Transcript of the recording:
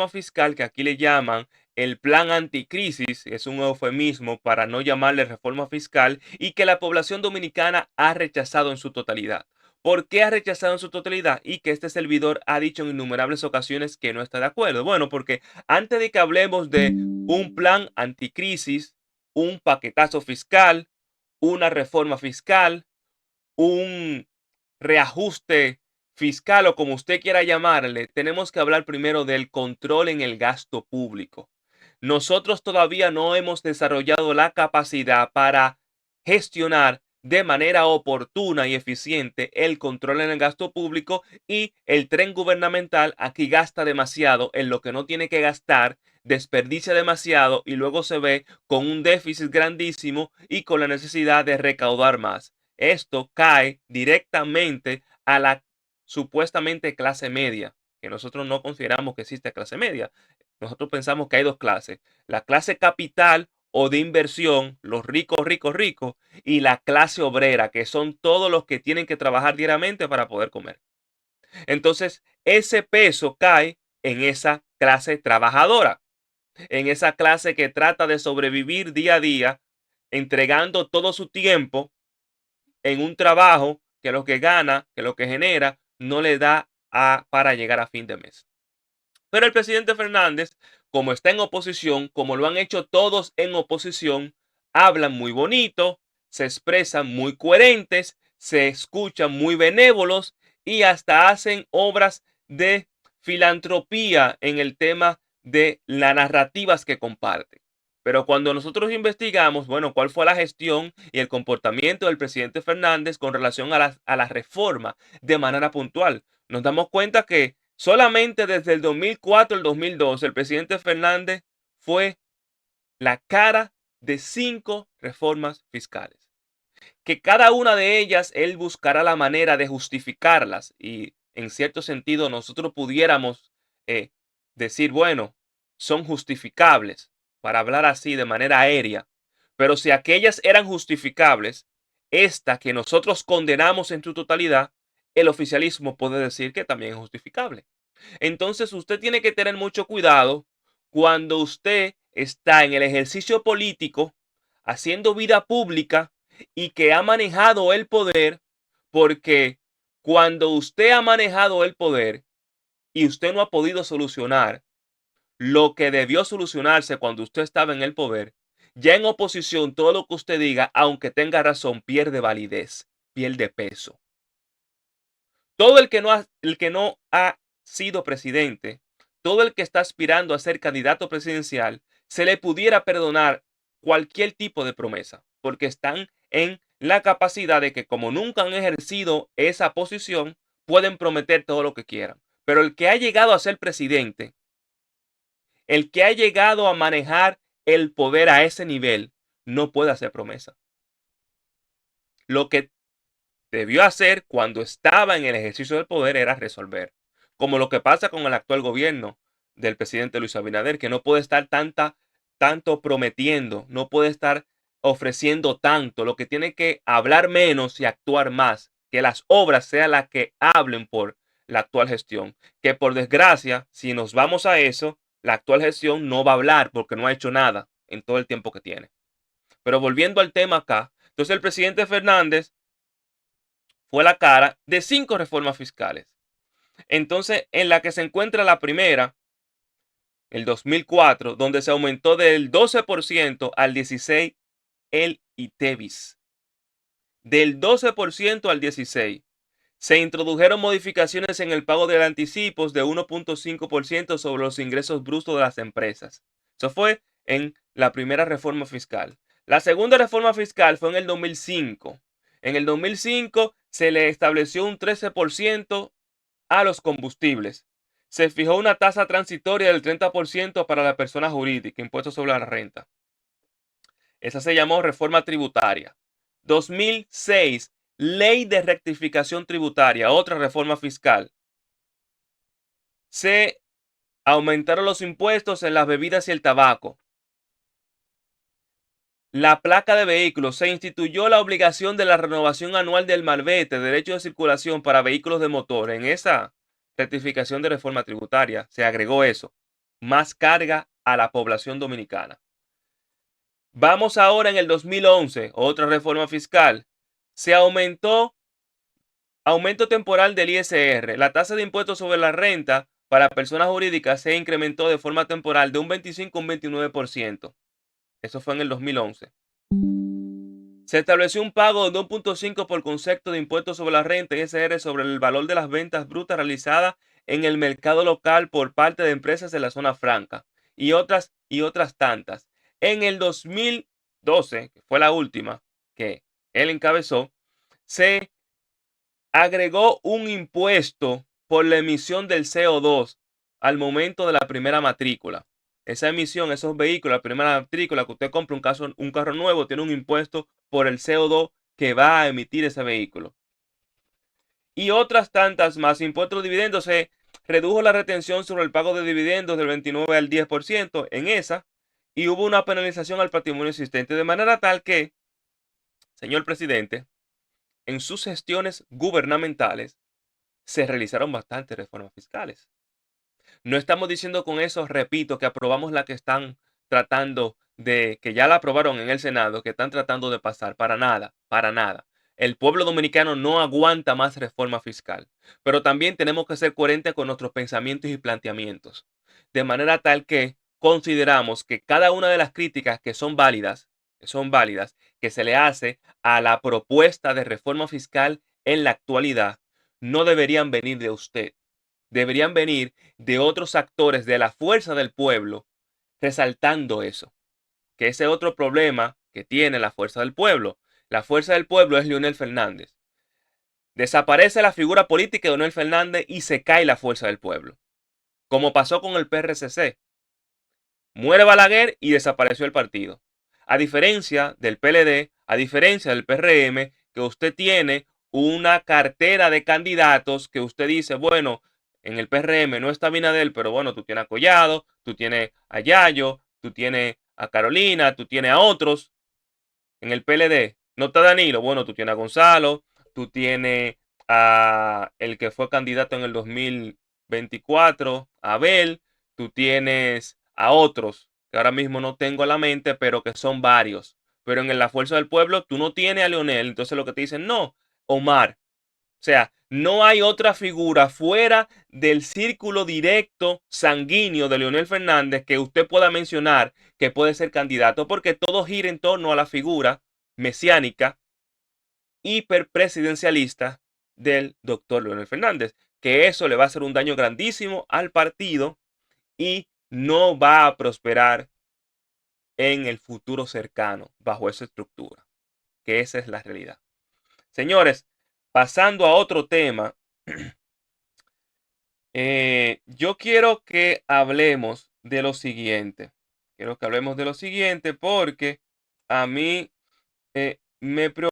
reforma fiscal, que aquí le llaman el plan anticrisis, es un eufemismo para no llamarle reforma fiscal, y que la población dominicana ha rechazado en su totalidad. ¿Por qué ha rechazado en su totalidad? Y que este servidor ha dicho en innumerables ocasiones que no está de acuerdo. Bueno, porque antes de que hablemos de un plan anticrisis, un paquetazo fiscal, una reforma fiscal, un reajuste fiscal o como usted quiera llamarle, tenemos que hablar primero del control en el gasto público. Nosotros todavía no hemos desarrollado la capacidad para gestionar de manera oportuna y eficiente el control en el gasto público, y el tren gubernamental aquí gasta demasiado en lo que no tiene que gastar, desperdicia demasiado y luego se ve con un déficit grandísimo y con la necesidad de recaudar más. Esto cae directamente a la supuestamente clase media, que nosotros no consideramos que existe clase media. Nosotros pensamos que hay dos clases: la clase capital o de inversión, los ricos, ricos, ricos, y la clase obrera, que son todos los que tienen que trabajar diariamente para poder comer. Entonces, ese peso cae en esa clase trabajadora, en esa clase que trata de sobrevivir día a día, entregando todo su tiempo en un trabajo que lo que gana, que lo que genera, no le da para llegar a fin de mes. Pero el presidente Fernández, como está en oposición, como lo han hecho todos en oposición, hablan muy bonito, se expresan muy coherentes, se escuchan muy benévolos y hasta hacen obras de filantropía en el tema de las narrativas que comparten. Pero cuando nosotros investigamos, bueno, cuál fue la gestión y el comportamiento del presidente Fernández con relación a la reforma de manera puntual, nos damos cuenta que solamente desde el 2004 al 2012 el presidente Fernández fue la cara de 5 reformas fiscales, que cada una de ellas él buscará la manera de justificarlas, y en cierto sentido nosotros pudiéramos eh, decir, bueno, son justificables, para hablar así de manera aérea. Pero si aquellas eran justificables, esta que nosotros condenamos en su totalidad, el oficialismo puede decir que también es justificable. Entonces usted tiene que tener mucho cuidado cuando usted está en el ejercicio político, haciendo vida pública y que ha manejado el poder, porque cuando usted ha manejado el poder y usted no ha podido solucionar lo que debió solucionarse cuando usted estaba en el poder, ya en oposición todo lo que usted diga, aunque tenga razón, pierde validez, pierde peso. Todo el que no ha sido presidente, todo el que está aspirando a ser candidato presidencial, se le pudiera perdonar cualquier tipo de promesa, porque están en la capacidad de que, como nunca han ejercido esa posición, pueden prometer todo lo que quieran. Pero el que ha llegado a ser presidente, el que ha llegado a manejar el poder a ese nivel, no puede hacer promesa. Lo que debió hacer cuando estaba en el ejercicio del poder era resolver. Como lo que pasa con el actual gobierno del presidente Luis Abinader, que no puede estar tanto prometiendo, no puede estar ofreciendo tanto, lo que tiene que hablar menos y actuar más, que las obras sean las que hablen por la actual gestión. Que por desgracia, si nos vamos a eso, la actual gestión no va a hablar porque no ha hecho nada en todo el tiempo que tiene. Pero volviendo al tema acá, entonces el presidente Fernández fue la cara de 5 reformas fiscales. Entonces, en la que se encuentra la primera, el 2004, donde se aumentó del 12% al 16% el ITEVIS. Del 12% al 16%. Se introdujeron modificaciones en el pago de anticipos de 1.5% sobre los ingresos brutos de las empresas. Eso fue en la primera reforma fiscal. La segunda reforma fiscal fue en el 2005. En el 2005 se le estableció un 13% a los combustibles. Se fijó una tasa transitoria del 30% para la persona jurídica, impuesto sobre la renta. Esa se llamó reforma tributaria. 2006, ley de rectificación tributaria, otra reforma fiscal. Se aumentaron los impuestos en las bebidas y el tabaco. La placa de vehículos. Se instituyó la obligación de la renovación anual del malvete, derecho de circulación para vehículos de motor. En esa rectificación de reforma tributaria se agregó eso. más carga a la población dominicana. Vamos ahora en el 2011, otra reforma fiscal. Se aumento temporal del ISR. La tasa de impuestos sobre la renta para personas jurídicas se incrementó de forma temporal de un 25 a un 29%. Eso fue en el 2011. Se estableció un pago de 2.5 por concepto de impuestos sobre la renta ISR sobre el valor de las ventas brutas realizadas en el mercado local por parte de empresas de la zona franca y otras tantas. En el 2012, que fue la última que él encabezó, se agregó un impuesto por la emisión del CO2 al momento de la primera matrícula. Esa emisión, esos vehículos, la primera matrícula que usted compra un carro nuevo, tiene un impuesto por el CO2 que va a emitir ese vehículo. Y otras tantas más. Impuestos de dividendos, se redujo la retención sobre el pago de dividendos del 29 al 10% en esa, y hubo una penalización al patrimonio existente, de manera tal que, señor presidente, en sus gestiones gubernamentales se realizaron bastantes reformas fiscales. No estamos diciendo con eso, repito, que aprobamos la que están tratando que ya la aprobaron en el Senado, que están tratando de pasar. Para nada, para nada. El pueblo dominicano no aguanta más reforma fiscal, pero también tenemos que ser coherentes con nuestros pensamientos y planteamientos, de manera tal que consideramos que cada una de las críticas que se le hace a la propuesta de reforma fiscal en la actualidad, no deberían venir de usted, deberían venir de otros actores de la fuerza del pueblo, resaltando eso, que ese otro problema que tiene la fuerza del pueblo. La fuerza del pueblo es Leonel Fernández. Desaparece la figura política de Leonel Fernández y se cae la fuerza del pueblo, como pasó con el PRCC. Muere Balaguer y desapareció el partido. A diferencia del PLD, a diferencia del PRM, que usted tiene una cartera de candidatos que usted dice, bueno, en el PRM no está Abinader, pero bueno, tú tienes a Collado, tú tienes a Yayo, tú tienes a Carolina, tú tienes a otros. En el PLD no está Danilo, bueno, tú tienes a Gonzalo, tú tienes a el que fue candidato en el 2024, Abel, tú tienes a otros que ahora mismo no tengo a la mente, pero que son varios. Pero en la fuerza del pueblo tú no tienes a Leonel, entonces lo que te dicen, no, Omar. O sea, no hay otra figura fuera del círculo directo sanguíneo de Leonel Fernández que usted pueda mencionar que puede ser candidato, porque todo gira en torno a la figura mesiánica, hiperpresidencialista del doctor Leonel Fernández, que eso le va a hacer un daño grandísimo al partido y no va a prosperar en el futuro cercano bajo esa estructura, que esa es la realidad. Señores, pasando a otro tema, yo quiero que hablemos de lo siguiente. Quiero que hablemos de lo siguiente porque a mí me preocupa